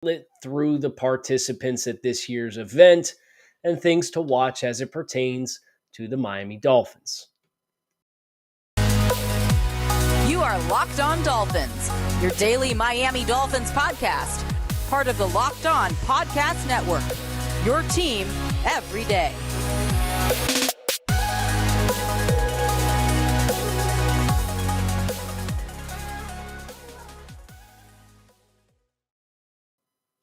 it through the participants at this year's event and things to watch as it pertains to the Miami Dolphins. You are Locked On Dolphins, your daily Miami Dolphins podcast, part of the Locked On Podcast Network, your team every day.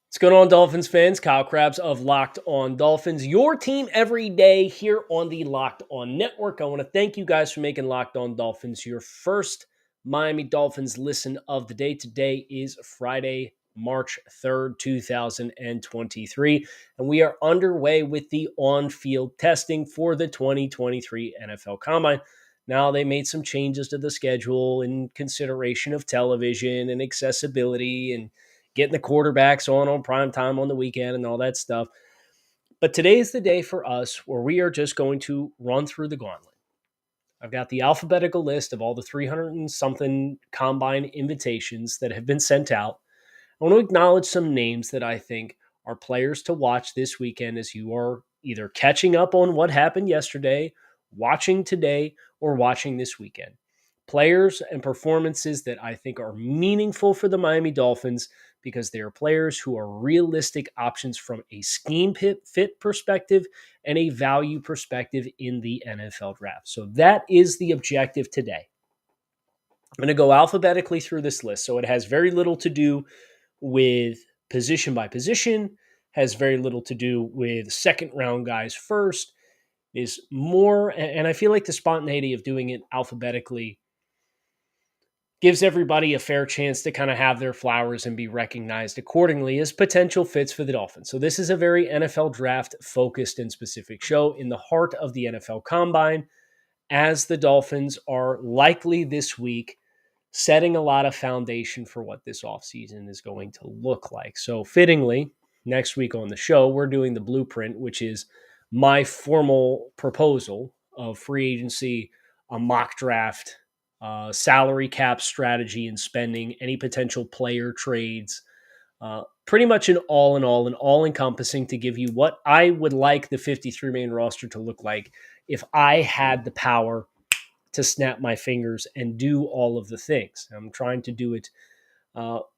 What's going on, Dolphins fans? Kyle Krabs of Locked On Dolphins, your team every day here on the Locked On Network. I want to thank you guys for making Locked On Dolphins your first Miami Dolphins listen of the day. Today is Friday, March 3rd, 2023, and we are underway with the on-field testing for the 2023 NFL Combine. Now, they made some changes to the schedule in consideration of television and accessibility and getting the quarterbacks on prime time on the weekend and all that stuff. But today is the day for us where we are just going to run through the gauntlet. I've got the alphabetical list of all the 300 and something combine invitations that have been sent out. I want to acknowledge some names that I think are players to watch this weekend as you are either catching up on what happened yesterday, watching today, or watching this weekend. Players and performances that I think are meaningful for the Miami Dolphins because they are players who are realistic options from a scheme fit perspective and a value perspective in the NFL draft. So that is the objective today. I'm going to go alphabetically through this list. So it has very little to do with position by position, has very little to do with second round guys first, is more, and I feel like the spontaneity of doing it alphabetically gives everybody a fair chance to kind of have their flowers and be recognized accordingly as potential fits for the Dolphins. So this is a very NFL draft focused and specific show in the heart of the NFL Combine, as the Dolphins are likely this week setting a lot of foundation for what this offseason is going to look like. So fittingly, next week on the show, we're doing the blueprint, which is my formal proposal of free agency, a mock draft, salary cap strategy and spending, any potential player trades, pretty much an all-encompassing to give you what I would like the 53-man roster to look like if I had the power to snap my fingers and do all of the things. I'm trying to do it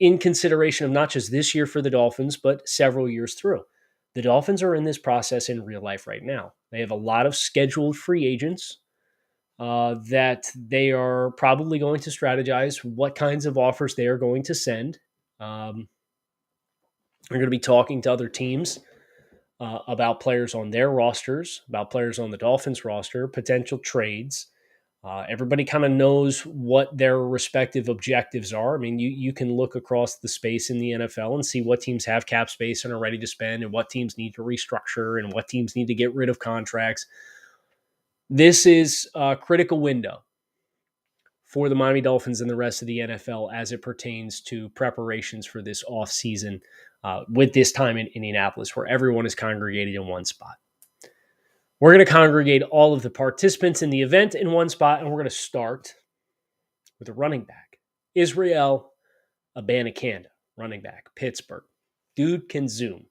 in consideration of not just this year for the Dolphins, but several years through. The Dolphins are in this process in real life right now. They have a lot of scheduled free agents that they are probably going to strategize what kinds of offers they are going to send. They're going to be talking to other teams about players on their rosters, about players on the Dolphins roster, potential trades. Everybody kind of knows what their respective objectives are. I mean, you can look across the space in the NFL and see what teams have cap space and are ready to spend and what teams need to restructure and what teams need to get rid of contracts. This is a critical window for the Miami Dolphins and the rest of the NFL as it pertains to preparations for this offseason with this time in Indianapolis where everyone is congregated in one spot. We're going to congregate all of the participants in the event in one spot, and we're going to start with a running back. Israel Abanikanda, running back, Pittsburgh. Dude can zoom.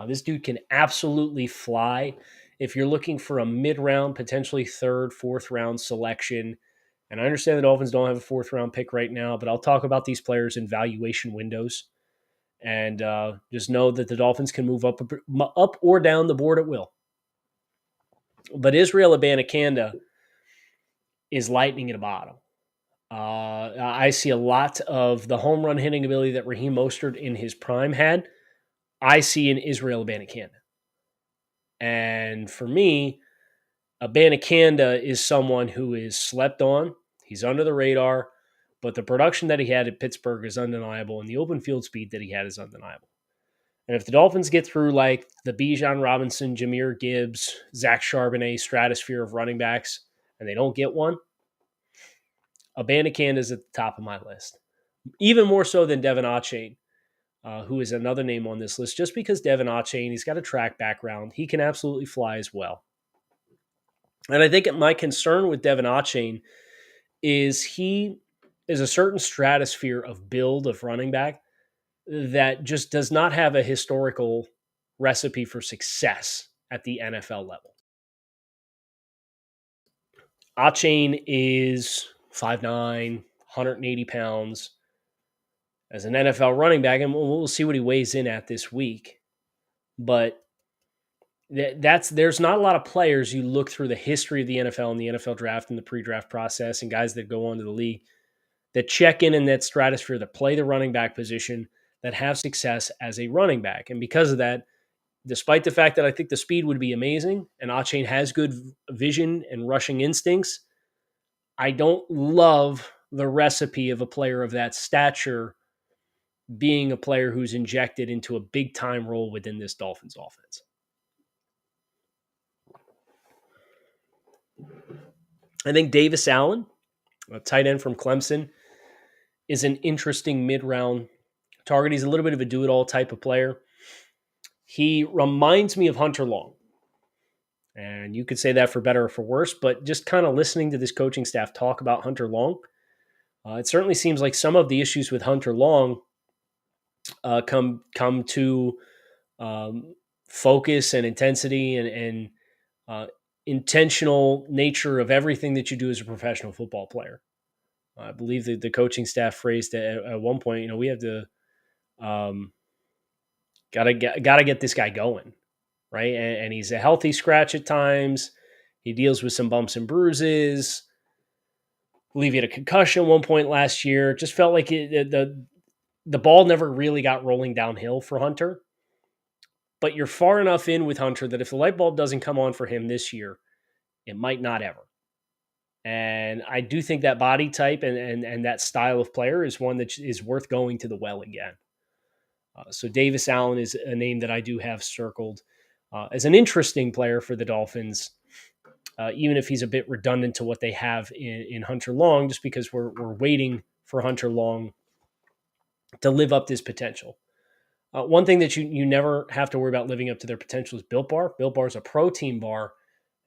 This dude can absolutely fly. If you're looking for a mid-round, potentially third, fourth-round selection, and I understand the Dolphins don't have a fourth-round pick right now, but I'll talk about these players in valuation windows. And just know that the Dolphins can move up or down the board at will. But Israel Abanikanda is lightning at a bottle. I see a lot of the home run hitting ability that Raheem Mostert in his prime had. I see in Israel Abanikanda. And for me, Abanikanda is someone who is slept on. He's under the radar, but the production that he had at Pittsburgh is undeniable, and the open field speed that he had is undeniable. And if the Dolphins get through like the Bijan Robinson, Jahmyr Gibbs, Zach Charbonnet stratosphere of running backs, and they don't get one, Abanikanda is at the top of my list. Even more so than Devin Achane, who is another name on this list. Just because Devin Achane, he's got a track background, he can absolutely fly as well. And I think my concern with Devin Achane is he is a certain stratosphere of build of running back that just does not have a historical recipe for success at the NFL level. Achane is 5'9", 180 pounds as an NFL running back, and we'll see what he weighs in at this week. But there's not a lot of players you look through the history of the NFL and the NFL draft and the pre-draft process and guys that go on to the league that check in that stratosphere, that play the running back position, that have success as a running back. And because of that, despite the fact that I think the speed would be amazing and Achane has good vision and rushing instincts, I don't love the recipe of a player of that stature being a player who's injected into a big-time role within this Dolphins offense. I think Davis Allen, a tight end from Clemson, is an interesting mid-round target. He's a little bit of a do-it-all type of player. He reminds me of Hunter Long. And you could say that for better or for worse, but just kind of listening to this coaching staff talk about Hunter Long, it certainly seems like some of the issues with Hunter Long come to focus and intensity and intentional nature of everything that you do as a professional football player. I believe that the coaching staff phrased it at one point, we have to gotta get this guy going, right? And he's a healthy scratch at times. He deals with some bumps and bruises. I believe he had a concussion at one point last year. Just felt like the ball never really got rolling downhill for Hunter. But you're far enough in with Hunter that if the light bulb doesn't come on for him this year, it might not ever. And I do think that body type and that style of player is one that is worth going to the well again. So Davis Allen is a name that I do have circled as an interesting player for the Dolphins, even if he's a bit redundant to what they have in Hunter Long, just because we're waiting for Hunter Long to live up to his potential. One thing that you never have to worry about living up to their potential is Built Bar. Built Bar is a protein bar.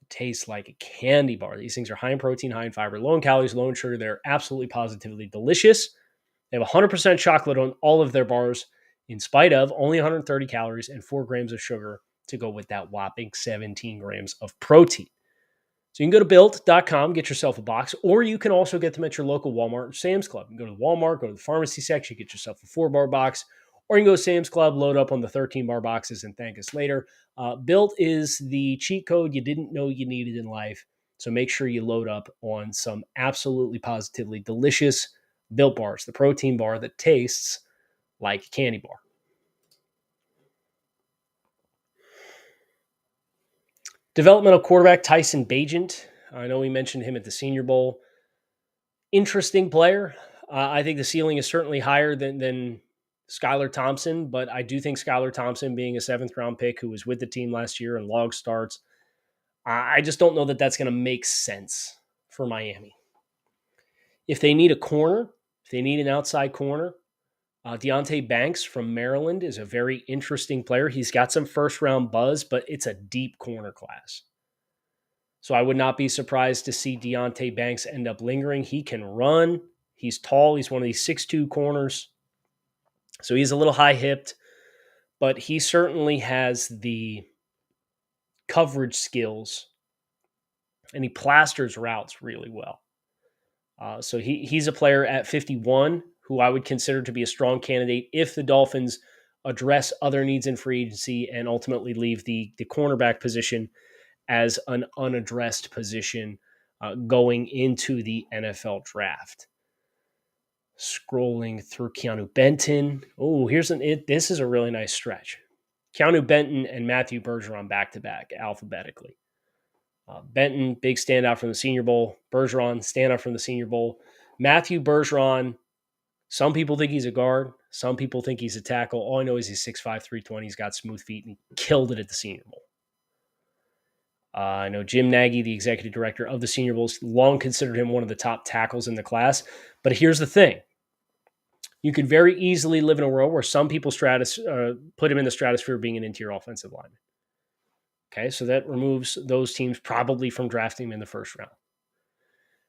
It tastes like a candy bar. These things are high in protein, high in fiber, low in calories, low in sugar. They're absolutely positively delicious. They have 100% chocolate on all of their bars, in spite of only 130 calories and 4 grams of sugar to go with that whopping 17 grams of protein. So you can go to built.com, get yourself a box, or you can also get them at your local Walmart or Sam's Club. You can go to Walmart, go to the pharmacy section, get yourself a 4-bar box, or you can go to Sam's Club, load up on the 13-bar boxes, and thank us later. Built is the cheat code you didn't know you needed in life, so make sure you load up on some absolutely positively delicious Built Bars, the protein bar that tastes like a candy bar. Developmental quarterback Tyson Bagent. I know we mentioned him at the Senior Bowl. Interesting player. I think the ceiling is certainly higher than Skylar Thompson, but I do think Skylar Thompson, being a 7th-round pick who was with the team last year and log starts, I just don't know that that's going to make sense for Miami. If they need a corner, if they need an outside corner, Deonte Banks from Maryland is a very interesting player. He's got some first-round buzz, but it's a deep corner class. So I would not be surprised to see Deonte Banks end up lingering. He can run. He's tall. He's one of these 6'2 corners. So he's a little high-hipped, but he certainly has the coverage skills, and he plasters routes really well. So he's a player at 51 who I would consider to be a strong candidate if the Dolphins address other needs in free agency and ultimately leave the cornerback position as an unaddressed position going into the NFL draft. Scrolling through Keanu Benton. Oh, this is a really nice stretch. Keanu Benton and Matthew Bergeron back-to-back alphabetically. Benton, big standout from the Senior Bowl. Bergeron, standout from the Senior Bowl. Matthew Bergeron, some people think he's a guard. Some people think he's a tackle. All I know is he's 6'5", 320. He's got smooth feet, and he killed it at the Senior Bowl. I know Jim Nagy, the executive director of the Senior Bowl, long considered him one of the top tackles in the class. But here's the thing. You could very easily live in a world where some people put him in the stratosphere of being an interior offensive lineman. Okay, so that removes those teams probably from drafting him in the first round.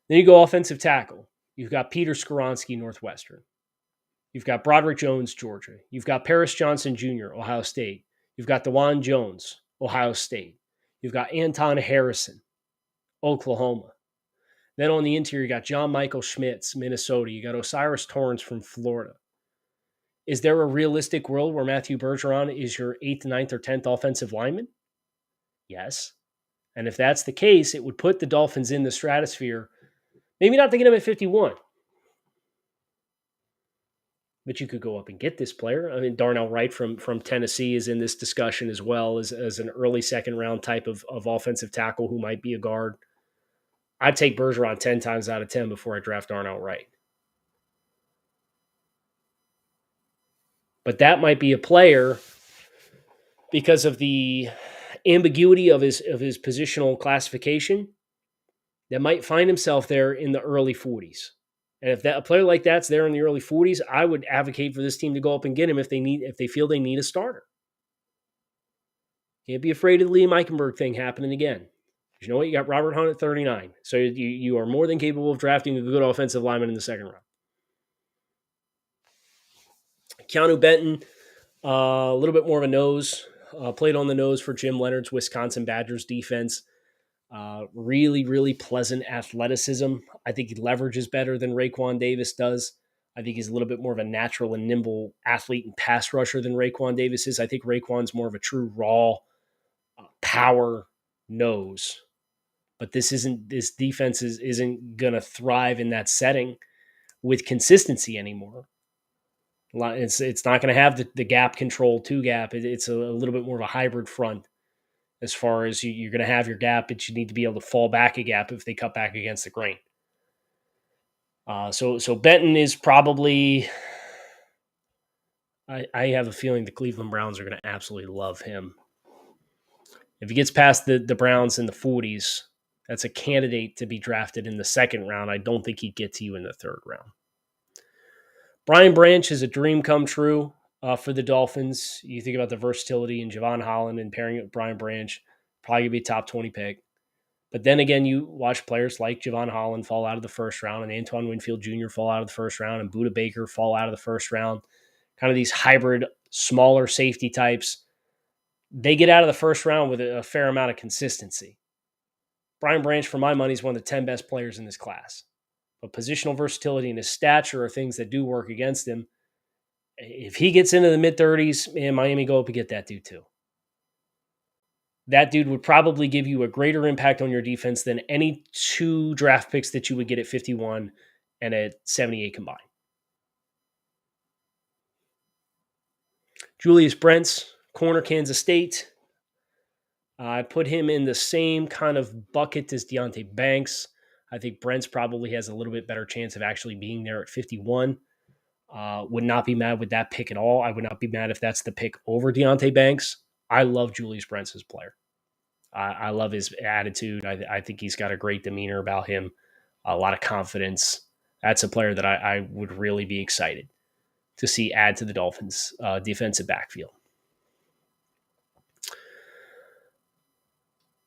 Then you go offensive tackle. You've got Peter Skoronski, Northwestern. You've got Broderick Jones, Georgia. You've got Paris Johnson Jr., Ohio State. You've got DeJuan Jones, Ohio State. You've got Anton Harrison, Oklahoma. Then on the interior, you got John Michael Schmitz, Minnesota. You got Osiris Torrance from Florida. Is there a realistic world where Matthew Bergeron is your 8th, 9th, or 10th offensive lineman? Yes. And if that's the case, it would put the Dolphins in the stratosphere. Maybe not to get him at 51. But you could go up and get this player. I mean, Darnell Wright from Tennessee is in this discussion as well as an early second round type of offensive tackle who might be a guard. I'd take Bergeron 10 times out of 10 before I draft Darnell Wright. But that might be a player because of the ambiguity of his positional classification that might find himself there in the early 40s. And if a player like that's there in the early 40s, I would advocate for this team to go up and get him if they feel they need a starter. Can't be afraid of the Liam Eichenberg thing happening again. You know what? You got Robert Hunt at 39. So you are more than capable of drafting a good offensive lineman in the second round. Keanu Benton, a little bit more of a nose. Played on the nose for Jim Leonard's Wisconsin Badgers defense. Really, really pleasant athleticism. I think he leverages better than Raekwon Davis does. I think he's a little bit more of a natural and nimble athlete and pass rusher than Raekwon Davis is. I think Raekwon's more of a true raw power nose. But this defense isn't going to thrive in that setting with consistency anymore. It's not going to have the gap control, two gap. It's a little bit more of a hybrid front. As far as you're going to have your gap, but you need to be able to fall back a gap if they cut back against the grain. So Benton is probably, I have a feeling the Cleveland Browns are going to absolutely love him. If he gets past the Browns in the 40s, that's a candidate to be drafted in the second round. I don't think he'd get to you in the third round. Brian Branch is a dream come true. For the Dolphins, you think about the versatility in Javon Holland and pairing it with Brian Branch, probably going to be a top 20 pick. But then again, you watch players like Javon Holland fall out of the first round and Antoine Winfield Jr. fall out of the first round and Budda Baker fall out of the first round. Kind of these hybrid, smaller safety types. They get out of the first round with a fair amount of consistency. Brian Branch, for my money, is one of the 10 best players in this class. But positional versatility and his stature are things that do work against him. If he gets into the mid-30s, man, Miami go up and get that dude too. That dude would probably give you a greater impact on your defense than any two draft picks that you would get at 51 and at 78 combined. Julius Brents, corner Kansas State. I put him in the same kind of bucket as Deonte Banks. I think Brents probably has a little bit better chance of actually being there at 51. Would not be mad with that pick at all. I would not be mad if that's the pick over Deonte Banks. I love Julius Brents as a player. I love his attitude. I think he's got a great demeanor about him, a lot of confidence. That's a player that I would really be excited to see add to the Dolphins' defensive backfield.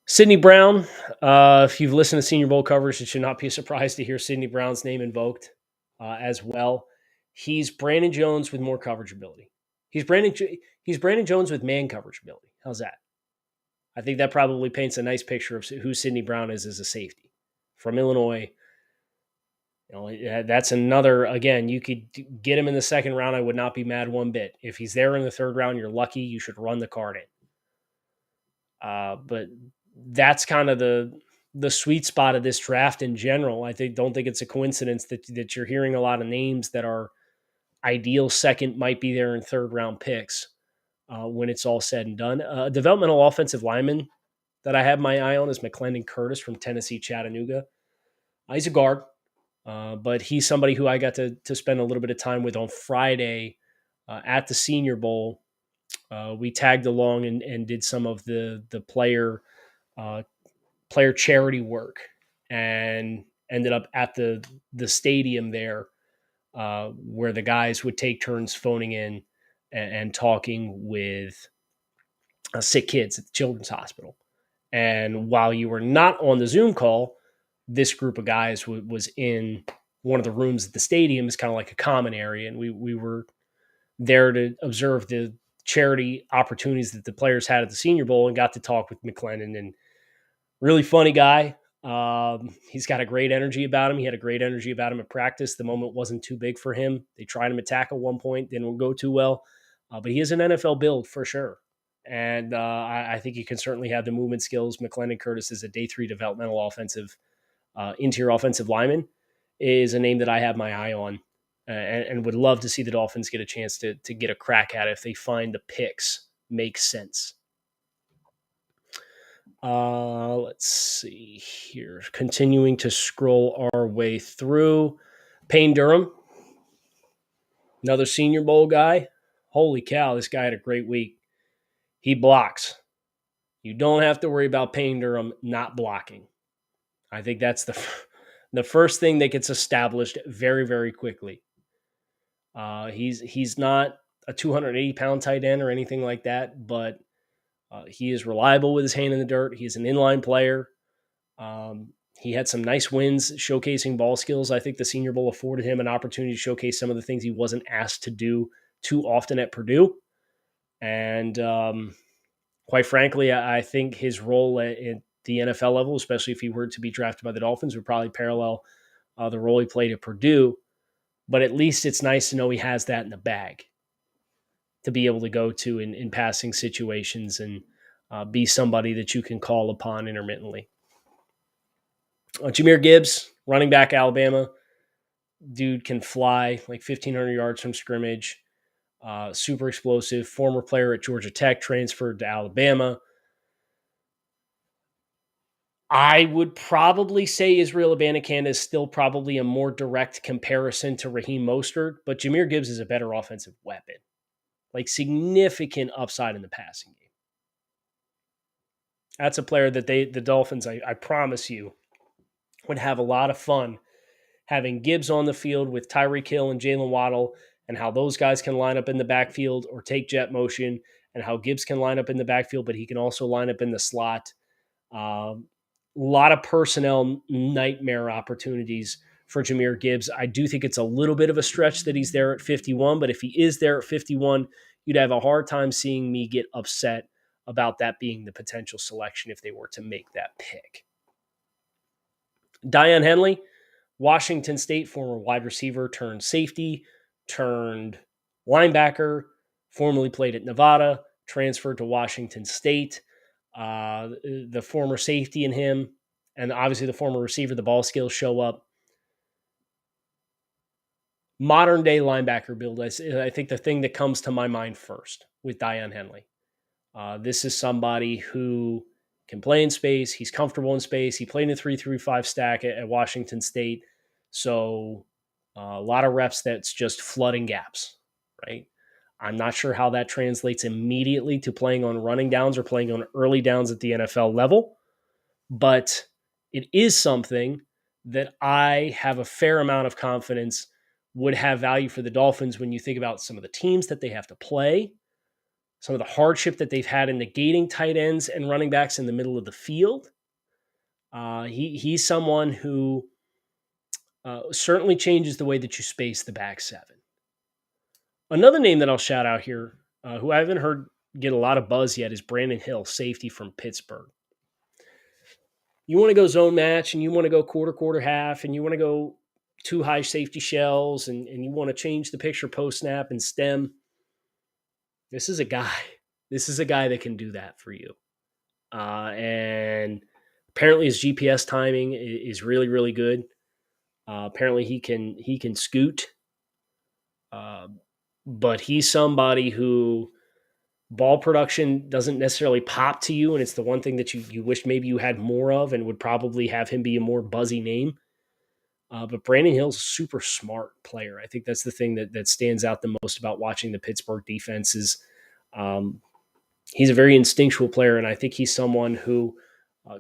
Sidney Brown, if you've listened to Senior Bowl coverage, it should not be a surprise to hear Sidney Brown's name invoked as well. He's Brandon Jones with more coverage ability. He's Brandon Jones with man coverage ability. How's that? I think that probably paints a nice picture of who Sidney Brown is as a safety from Illinois. That's another, again, you could get him in the second round. I would not be mad one bit. If he's there in the third round, you're lucky. You should run the card in. But that's kind of the sweet spot of this draft in general. Don't think it's a coincidence that you're hearing a lot of names that are ideal second, might be there in third round picks when it's all said and done. A developmental offensive lineman that I have my eye on is McClendon Curtis from Tennessee Chattanooga. He's a guard, but he's somebody who I got to spend a little bit of time with on Friday at the Senior Bowl. We tagged along and did some of the player charity work and ended up at the stadium there where the guys would take turns phoning in and talking with sick kids at the Children's Hospital. And while you were not on the Zoom call, this group of guys was in one of the rooms at the stadium is kind of like a common area, and we were there to observe the charity opportunities that the players had at the Senior Bowl and got to talk with McLennan. And really funny guy. He's got a great energy about him. He had a great energy about him at practice. The moment wasn't too big for him. They tried him at tackle one point, didn't go too well. But he is an NFL build for sure. And I think he can certainly have the movement skills. McLennan Curtis is a day 3 developmental offensive interior offensive lineman, is a name that I have my eye on, and would love to see the Dolphins get a chance to get a crack at it if they find the picks make sense. Let's see here. Continuing to scroll our way through. Payne Durham, another Senior Bowl guy. Holy cow, this guy had a great week. He blocks. You don't have to worry about Payne Durham not blocking. I think that's the first thing that gets established very, very quickly. He's not a 280-pound tight end or anything like that, but he is reliable with his hand in the dirt. He's an inline player. He had some nice wins showcasing ball skills. I think the Senior Bowl afforded him an opportunity to showcase some of the things he wasn't asked to do too often at Purdue. And quite frankly, I think his role at the NFL level, especially if he were to be drafted by the Dolphins, would probably parallel the role he played at Purdue. But at least it's nice to know he has that in the bag to be able to go to in passing situations and be somebody that you can call upon intermittently. Jahmyr Gibbs, running back, Alabama. Dude can fly like 1,500 yards from scrimmage. Super explosive. Former player at Georgia Tech, transferred to Alabama. I would probably say Israel Abanikanda is still probably a more direct comparison to Raheem Mostert, but Jahmyr Gibbs is a better offensive weapon. Like significant upside in the passing game. That's a player that the Dolphins, I promise you, would have a lot of fun having Gibbs on the field with Tyreek Hill and Jalen Waddle, and how those guys can line up in the backfield or take jet motion, and how Gibbs can line up in the backfield, but he can also line up in the slot. A lot of personnel nightmare opportunities for Jahmyr Gibbs. I do think it's a little bit of a stretch that he's there at 51, but if he is there at 51, you'd have a hard time seeing me get upset about that being the potential selection if they were to make that pick. Dion Henley, Washington State, former wide receiver turned safety, turned linebacker, formerly played at Nevada, transferred to Washington State. The former safety in him, and obviously the former receiver, the ball skills show up. Modern day linebacker build, I think the thing that comes to my mind first with Dion Henley. This is somebody who can play in space. He's comfortable in space. He played in a 3-3-5 stack at Washington State. So a lot of reps that's just flooding gaps, right? I'm not sure how that translates immediately to playing on running downs or playing on early downs at the NFL level, but it is something that I have a fair amount of confidence would have value for the Dolphins when you think about some of the teams that they have to play, some of the hardship that they've had in negating tight ends and running backs in the middle of the field. He's someone who certainly changes the way that you space the back seven. Another name that I'll shout out here, who I haven't heard get a lot of buzz yet, is Brandon Hill, safety from Pittsburgh. You want to go zone match, and you want to go quarter, half, and you want to go two high safety shells, and you want to change the picture post-snap and stem. This is a guy. This is a guy that can do that for you. And apparently his GPS timing is really, really good. Apparently he can scoot. But he's somebody who ball production doesn't necessarily pop to you, and it's the one thing that you wish maybe you had more of and would probably have him be a more buzzy name. But Brandon Hill's a super smart player. I think that's the thing that stands out the most about watching the Pittsburgh defense is he's a very instinctual player, and I think he's someone who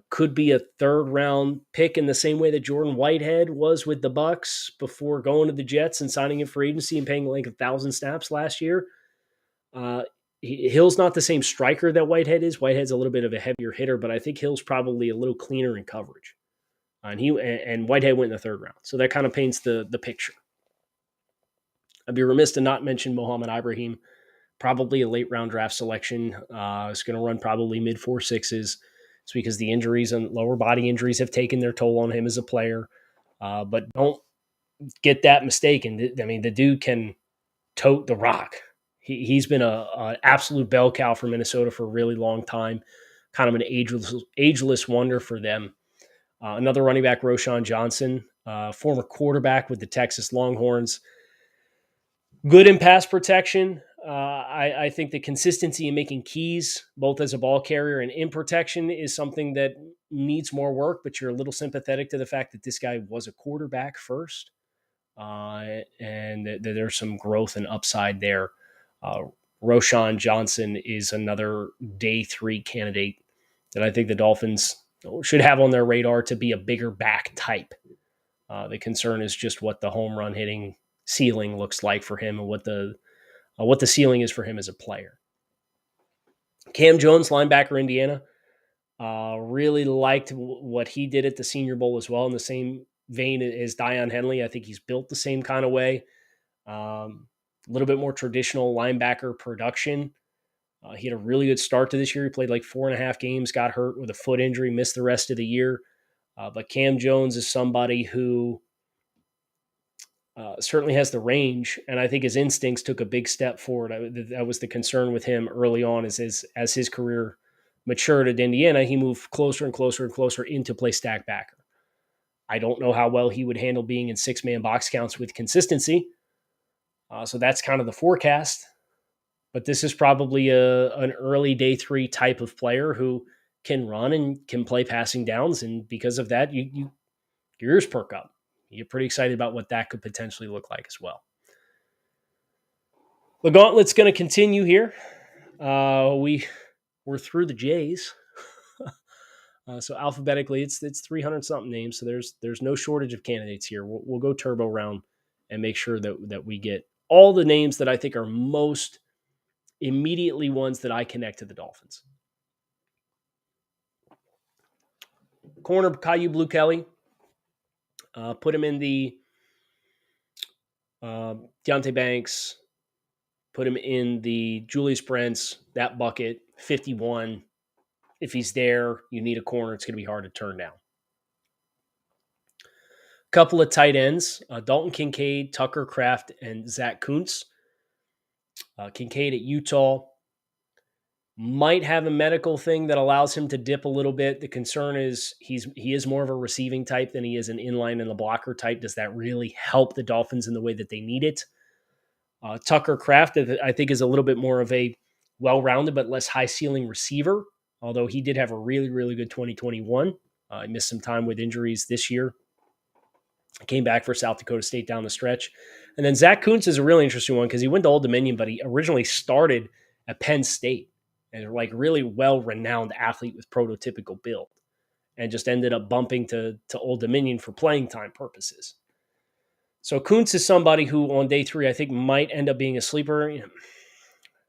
could be a third-round pick in the same way that Jordan Whitehead was with the Bucs before going to the Jets and signing in for agency and paying like 1,000 snaps last year. Hill's not the same striker that Whitehead is. Whitehead's a little bit of a heavier hitter, but I think Hill's probably a little cleaner in coverage. And Whitehead went in the third round. So that kind of paints the picture. I'd be remiss to not mention Mohamed Ibrahim, probably a late round draft selection. It's going to run probably mid 4.6s. It's because the injuries and lower body injuries have taken their toll on him as a player. But don't get that mistaken. I mean, the dude can tote the rock. He's been an absolute bell cow for Minnesota for a really long time, kind of an ageless wonder for them. Another running back, Roschon Johnson, former quarterback with the Texas Longhorns. Good in pass protection. I think the consistency in making keys, both as a ball carrier and in protection, is something that needs more work, but you're a little sympathetic to the fact that this guy was a quarterback first, and that there's some growth and upside there. Roschon Johnson is another day 3 candidate that I think the Dolphins should have on their radar to be a bigger back type. The concern is just what the home run hitting ceiling looks like for him and what the ceiling is for him as a player. Cam Jones, linebacker, Indiana, really liked what he did at the Senior Bowl as well, in the same vein as Dion Henley. I think he's built the same kind of way. A little bit more traditional linebacker production. He had a really good start to this year. He played like 4.5 games, got hurt with a foot injury, missed the rest of the year. But Cam Jones is somebody who certainly has the range, and I think his instincts took a big step forward. That was the concern with him early on, as his career matured at Indiana, he moved closer and closer and closer into play stack backer. I don't know how well he would handle being in 6-man box counts with consistency. So that's kind of the forecast. But this is probably an early day 3 type of player who can run and can play passing downs. And because of that, your ears perk up. You're pretty excited about what that could potentially look like as well. The gauntlet's going to continue here. We're through the J's. So alphabetically, it's 300-something names. So there's no shortage of candidates here. We'll go turbo round and make sure that we get all the names that I think are most immediately ones that I connect to the Dolphins. Corner, Caillou Blue Kelly. Put him in the Deontay Banks. Put him in the Julius Brents, that bucket, 51. If he's there, you need a corner. It's going to be hard to turn down. Couple of tight ends, Dalton Kincaid, Tucker Kraft, and Zach Kuntz. Kincaid at Utah might have a medical thing that allows him to dip a little bit. The concern is he is more of a receiving type than he is an inline and a blocker type. Does that really help the Dolphins in the way that they need it? Tucker Kraft, I think, is a little bit more of a well-rounded but less high-ceiling receiver, although he did have a really, really good 2021. He missed some time with injuries this year. Came back for South Dakota State down the stretch. And then Zach Kuntz is a really interesting one because he went to Old Dominion, but he originally started at Penn State and like really well-renowned athlete with prototypical build and just ended up bumping to Old Dominion for playing time purposes. So Kuntz is somebody who on day 3 I think might end up being a sleeper.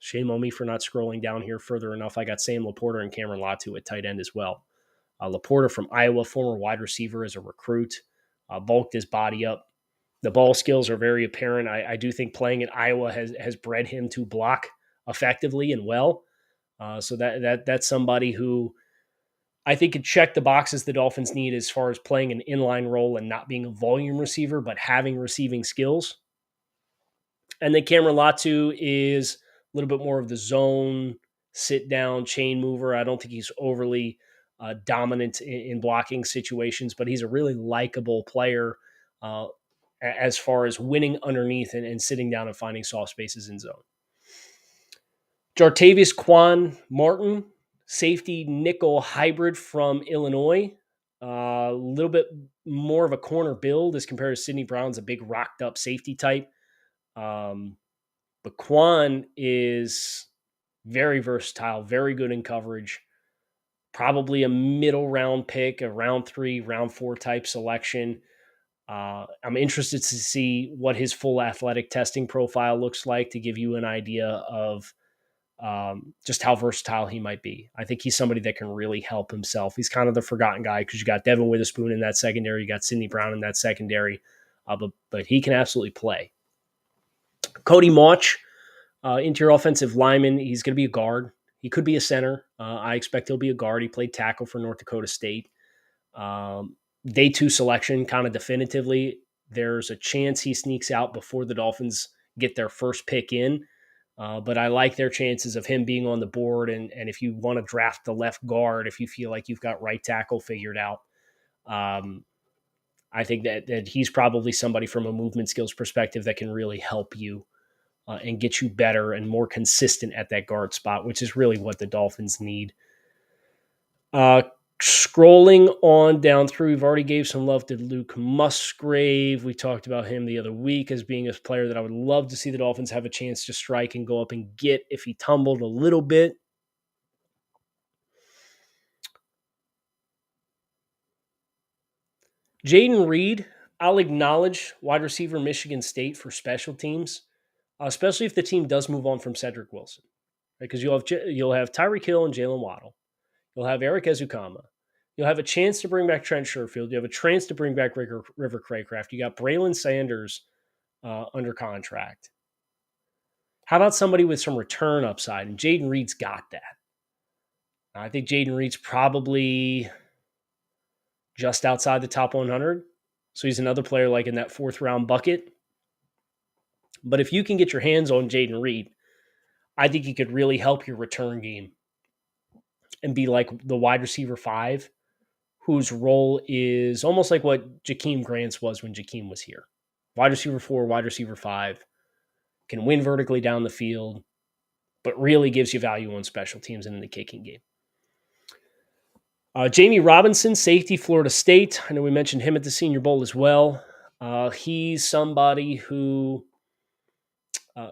Shame on me for not scrolling down here further enough. I got Sam Laporta and Cameron Latu at tight end as well. Laporta from Iowa, former wide receiver as a recruit, bulked his body up. The ball skills are very apparent. I do think playing at Iowa has bred him to block effectively and well. So that's somebody who I think could check the boxes the Dolphins need as far as playing an inline role and not being a volume receiver, but having receiving skills. And then Cameron Latu is a little bit more of the zone, sit-down, chain mover. I don't think he's overly dominant in blocking situations, but he's a really likable player as far as winning underneath and sitting down and finding soft spaces in zone. Jartavius Quan Martin, safety nickel hybrid from Illinois. A little bit more of a corner build as compared to Sidney Brown's a big rocked up safety type. But Quan is very versatile, very good in coverage. Probably a middle round pick, a round 3, round 4 type selection. I'm interested to see what his full athletic testing profile looks like to give you an idea of just how versatile he might be. I think he's somebody that can really help himself. He's kind of the forgotten guy because you got Devin Witherspoon in that secondary, you got Sidney Brown in that secondary, but he can absolutely play. Cody Mauch, interior offensive lineman. He's going to be a guard. He could be a center. I expect he'll be a guard. He played tackle for North Dakota State. Day 2 selection, kind of definitively. There's a chance he sneaks out before the Dolphins get their first pick in. But I like their chances of him being on the board. And if you want to draft the left guard, if you feel like you've got right tackle figured out, I think that he's probably somebody from a movement skills perspective that can really help you and get you better and more consistent at that guard spot, which is really what the Dolphins need. Scrolling on down through, we've already gave some love to Luke Musgrave. We talked about him the other week as being a player that I would love to see the Dolphins have a chance to strike and go up and get if he tumbled a little bit. Jaden Reed, I'll acknowledge wide receiver Michigan State for special teams, especially if the team does move on from Cedric Wilson, right? Because you'll have Tyreek Hill and Jalen Waddle. You'll have Eric Ezukama. You'll have a chance to bring back Trent Sherfield. You have a chance to bring back River Craycraft. You got Braylon Sanders under contract. How about somebody with some return upside? And Jaden Reed's got that. I think Jaden Reed's probably just outside the top 100. So he's another player like in that 4th round bucket. But if you can get your hands on Jaden Reed, I think he could really help your return game and be like the wide receiver 5, whose role is almost like what Jakeem Grant's was when Jakeem was here. Wide receiver 4, wide receiver 5, can win vertically down the field, but really gives you value on special teams and in the kicking game. Jamie Robinson, safety, Florida State. I know we mentioned him at the Senior Bowl as well. He's somebody who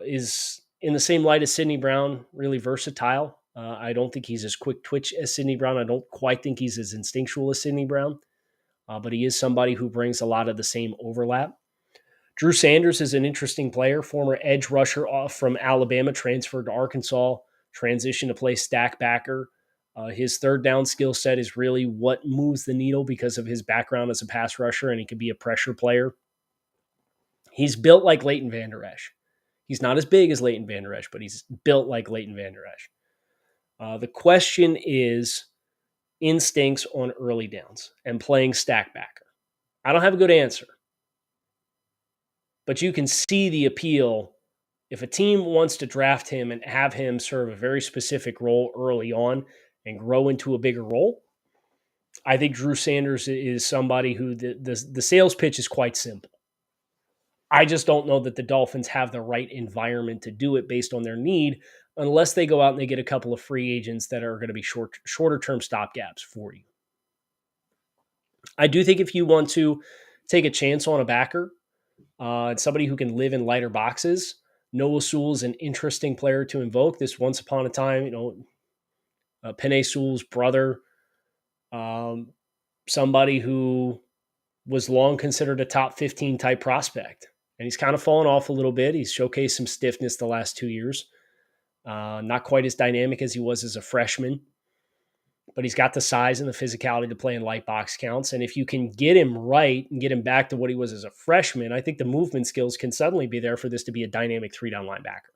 is in the same light as Sidney Brown, really versatile. I don't think he's as quick twitch as Sidney Brown. I don't quite think he's as instinctual as Sidney Brown, but he is somebody who brings a lot of the same overlap. Drew Sanders is an interesting player, former edge rusher off from Alabama, transferred to Arkansas, transitioned to play stack backer. His third down skill set is really what moves the needle because of his background as a pass rusher, and he can be a pressure player. He's built like Leighton Vander Esch. He's not as big as Leighton Vander Esch, but he's built like Leighton Vander Esch. The question is instincts on early downs and playing stack backer. I don't have a good answer, but you can see the appeal. If a team wants to draft him and have him serve a very specific role early on and grow into a bigger role, I think Drew Sanders is somebody who the sales pitch is quite simple. I just don't know that the Dolphins have the right environment to do it based on their need, unless they go out and they get a couple of free agents that are going to be shorter term stopgaps for you. I do think if you want to take a chance on a backer, somebody who can live in lighter boxes, Noah Sewell is an interesting player to invoke. This once upon a time, Penei Sewell's brother, somebody who was long considered a top 15 type prospect. And he's kind of fallen off a little bit. He's showcased some stiffness the last 2 years. Not quite as dynamic as he was as a freshman. But he's got the size and the physicality to play in light box counts. And if you can get him right and get him back to what he was as a freshman, I think the movement skills can suddenly be there for this to be a dynamic 3-down linebacker.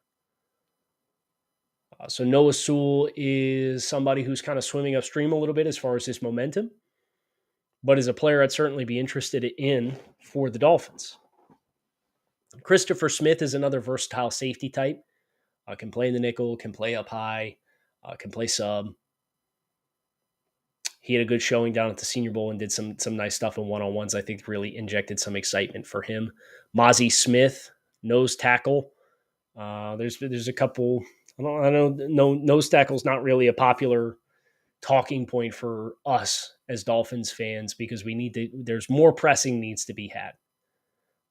So Noah Sewell is somebody who's kind of swimming upstream a little bit as far as his momentum, but is a player I'd certainly be interested in for the Dolphins. Christopher Smith is another versatile safety type. Can play in the nickel, can play up high, can play sub. He had a good showing down at the Senior Bowl and did some nice stuff in one-on-ones. I think really injected some excitement for him. Mozzie Smith, nose tackle. There's a couple. I don't know. Nose tackle is not really a popular talking point for us as Dolphins fans because there's more pressing needs to be had.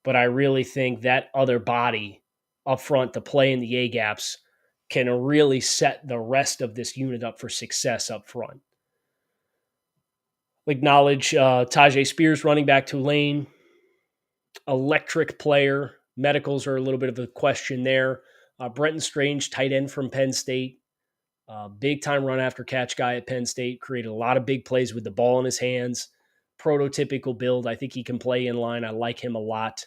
But I really think that other body up front to play in the A-gaps can really set the rest of this unit up for success up front. Acknowledge Tajay Spears, running back, Tulane. Electric player. Medicals are a little bit of a question there. Brenton Strange, tight end from Penn State. Big time run after catch guy at Penn State, created a lot of big plays with the ball in his hands. Prototypical build. I think he can play in line. I like him a lot.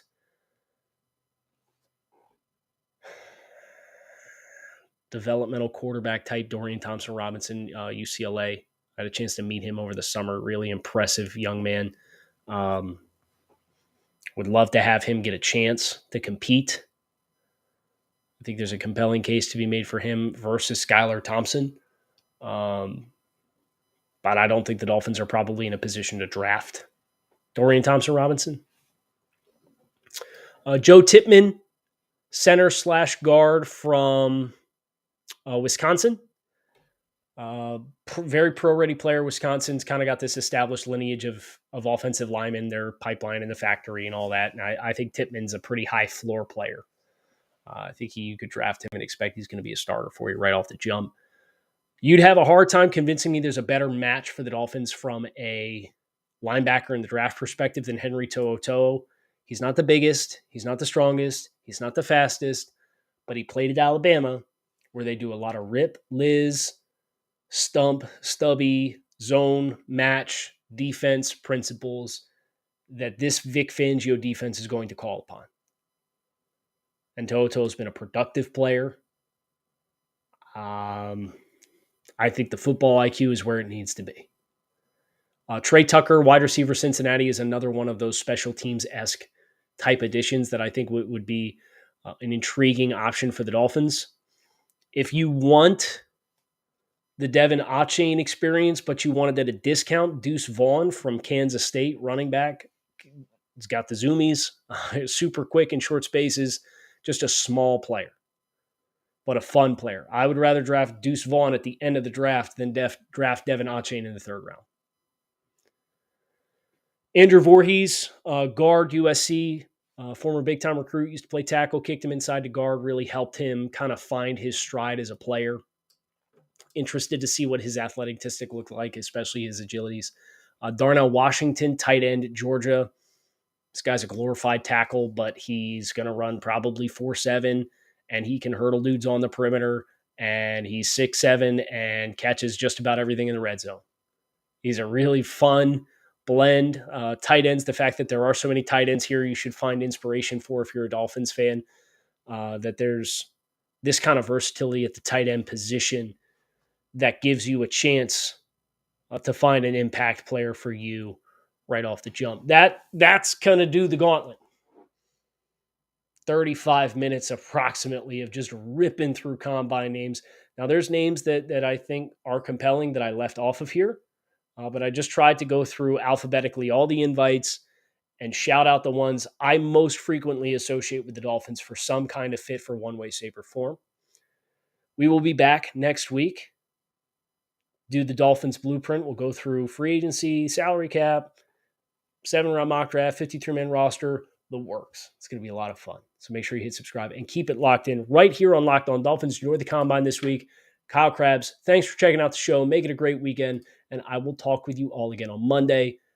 Developmental quarterback type, Dorian Thompson-Robinson, UCLA. I had a chance to meet him over the summer. Really impressive young man. Would love to have him get a chance to compete. I think there's a compelling case to be made for him versus Skylar Thompson. But I don't think the Dolphins are probably in a position to draft Dorian Thompson-Robinson. Joe Tippmann, center/guard from Wisconsin. Very pro-ready player. Wisconsin's kind of got this established lineage of offensive linemen, their pipeline in the factory and all that. And I think Tippmann's a pretty high floor player. I think you could draft him and expect he's going to be a starter for you right off the jump. You'd have a hard time convincing me there's a better match for the Dolphins from a linebacker in the draft perspective than Henry To'oTo'o. He's not the biggest. He's not the strongest. He's not the fastest. But he played at Alabama, where they do a lot of rip, Liz, stump, stubby, zone, match, defense principles that this Vic Fangio defense is going to call upon. And To'oTo'o has been a productive player. I think the football IQ is where it needs to be. Trey Tucker, wide receiver, Cincinnati, is another one of those special teams-esque type additions that I think would be an intriguing option for the Dolphins. If you want the Devin Achane experience, but you wanted at a discount, Deuce Vaughn from Kansas State, running back. He's got the zoomies, super quick in short spaces, just a small player, but a fun player. I would rather draft Deuce Vaughn at the end of the draft than draft Devin Achane in the third round. Andrew Voorhees, guard, USC, former big-time recruit, used to play tackle, kicked him inside to guard, really helped him kind of find his stride as a player. Interested to see what his athletic statistic looked like, especially his agilities. Darnell Washington, tight end at Georgia. This guy's a glorified tackle, but he's going to run probably 4.7, and he can hurdle dudes on the perimeter, and he's 6'7", and catches just about everything in the red zone. He's a really fun blend. Tight ends, the fact that there are so many tight ends here, you should find inspiration for if you're a Dolphins fan, that there's this kind of versatility at the tight end position that gives you a chance to find an impact player for you right off the jump. That's going to do the gauntlet. 35 minutes approximately of just ripping through combine names. Now, there's names that I think are compelling that I left off of here, but I just tried to go through alphabetically all the invites and shout out the ones I most frequently associate with the Dolphins for some kind of fit for one way, shape, or form. We will be back next week. Do the Dolphins blueprint. We'll go through free agency, salary cap, 7-round mock draft, 53-man roster, the works. It's going to be a lot of fun. So make sure you hit subscribe and keep it locked in right here on Locked On Dolphins. Enjoy the combine this week. Kyle Krabs, thanks for checking out the show. Make it a great weekend, and I will talk with you all again on Monday.